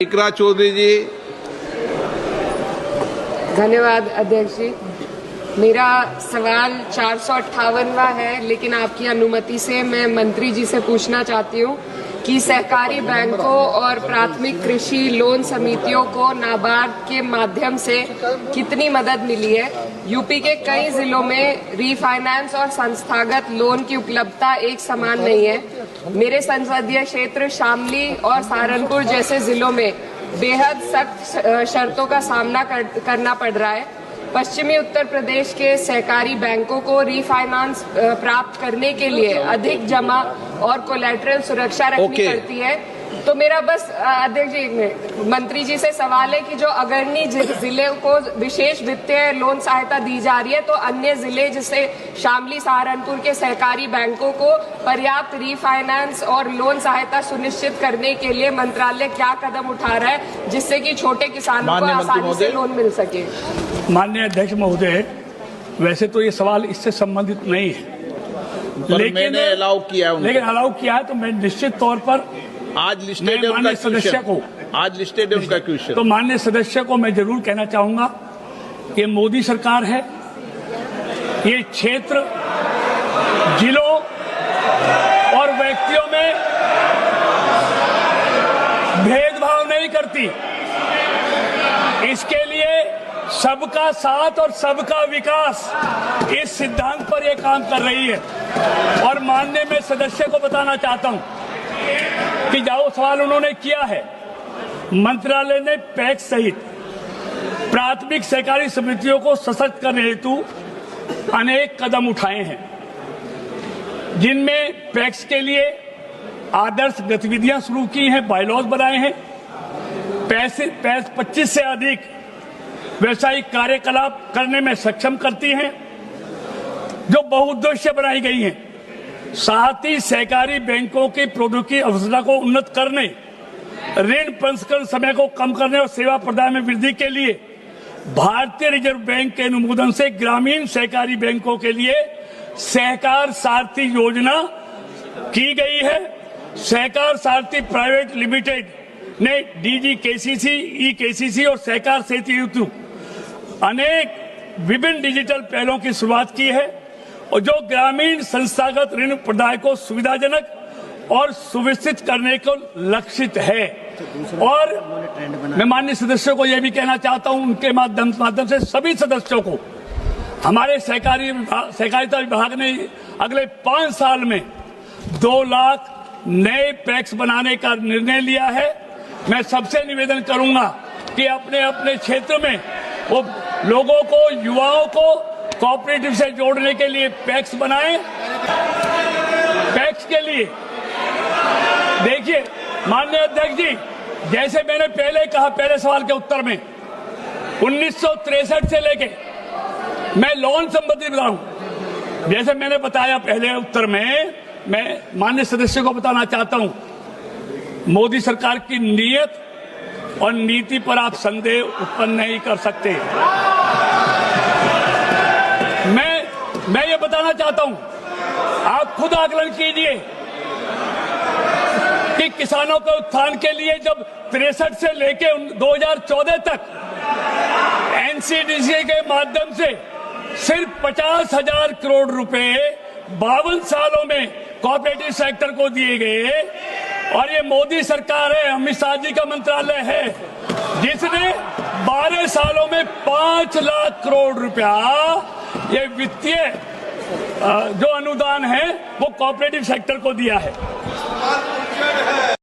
इकरा चौधरी जी। धन्यवाद अध्यक्ष जी। मेरा सवाल 458वां है, लेकिन आपकी अनुमति से मैं मंत्री जी से पूछना चाहती हूँ कि सहकारी बैंकों और प्राथमिक कृषि लोन समितियों को नाबार्ड के माध्यम से कितनी मदद मिली है। यूपी के कई जिलों में रीफाइनेंस और संस्थागत लोन की उपलब्धता एक समान नहीं है। मेरे संसदीय क्षेत्र शामली और सहारनपुर जैसे जिलों में बेहद सख्त शर्तों का सामना करना पड़ रहा है। पश्चिमी उत्तर प्रदेश के सहकारी बैंकों को रीफाइनेंस प्राप्त करने के लिए अधिक जमा और कोलैटरल सुरक्षा रखनी पड़ती है। तो मेरा बस अध्यक्ष जी मंत्री जी से सवाल है कि जो अग्रणी जिले को विशेष वित्तीय लोन सहायता दी जा रही है, तो अन्य जिले जैसे शामली सहारनपुर के सहकारी बैंकों को पर्याप्त रीफाइनेंस और लोन सहायता सुनिश्चित करने के लिए मंत्रालय क्या कदम उठा रहा है जिससे कि छोटे किसानों को आसानी से लोन मिल सके। माननीय अध्यक्ष महोदय, वैसे तो ये सवाल इससे संबंधित नहीं है, लेकिन अलाउ किया है तो मैं निश्चित तौर पर आज लिस्टेड का क्वेश्चन तो माननीय सदस्य को मैं जरूर कहना चाहूंगा कि मोदी सरकार है, ये क्षेत्र जिलों और व्यक्तियों में भेदभाव नहीं करती। इसके लिए सबका साथ और सबका विकास इस सिद्धांत पर यह काम कर रही है। और माननीय मैं सदस्य को बताना चाहता हूं कि जो सवाल उन्होंने किया है, मंत्रालय ने पैक्स सहित प्राथमिक सहकारी समितियों को सशक्त करने हेतु अनेक कदम उठाए हैं, जिनमें पैक्स के लिए आदर्श गतिविधियां शुरू की हैं, बायलॉज बनाए हैं, 25 से अधिक व्यवसायिक कार्यकलाप करने में सक्षम करती हैं, जो बहुउद्देश्य बनाई गई हैं। साथ ही सहकारी बैंकों की प्रौद्योगिकी अवसरता को उन्नत करने, ऋण प्रसंस्करण समय को कम करने और सेवा प्रदान में वृद्धि के लिए भारतीय रिजर्व बैंक के अनुमोदन से ग्रामीण सहकारी बैंकों के लिए सहकार सारथी योजना की गई है। सहकार सारथी प्राइवेट लिमिटेड ने डीजी केसीसी, ई केसीसी और सहकार सेतु हेतु अनेक विभिन्न डिजिटल पहलों की शुरुआत की है, और जो ग्रामीण संस्थागत ऋण प्रदाय को सुविधाजनक और सुविकसित करने को लक्षित है। और मैं माननीय सदस्यों को यह भी कहना चाहता हूं, उनके माध्यम से सभी सदस्यों को, हमारे सहकारिता विभाग ने अगले 5 साल में 2 लाख नए पैक्स बनाने का निर्णय लिया है। मैं सबसे निवेदन करूंगा कि अपने अपने क्षेत्र में वो लोगों को, युवाओं को कोऑपरेटिव से जोड़ने के लिए पैक्स बनाएं। पैक्स के लिए देखिए माननीय अध्यक्ष जी, जैसे मैंने पहले कहा, पहले सवाल के उत्तर में 1963 से लेके मैं लोन संबंधी बताऊं, जैसे मैंने बताया पहले उत्तर में, मैं माननीय सदस्य को बताना चाहता हूं, मोदी सरकार की नीयत और नीति पर आप संदेह उत्पन्न नहीं कर सकते। मैं ये बताना चाहता हूं, आप खुद आकलन कीजिए कि किसानों के उत्थान के लिए जब 63 से लेके 2014 तक एनसीडीसी के माध्यम से सिर्फ 50,000 करोड़ रुपए 52 सालों में कोऑपरेटिव सेक्टर को दिए गए, और ये मोदी सरकार है, अमित शाह जी का मंत्रालय है, जिसने 12 सालों में 5 लाख करोड़ रुपया ये वित्तीय जो अनुदान है वो कोऑपरेटिव सेक्टर को दिया है।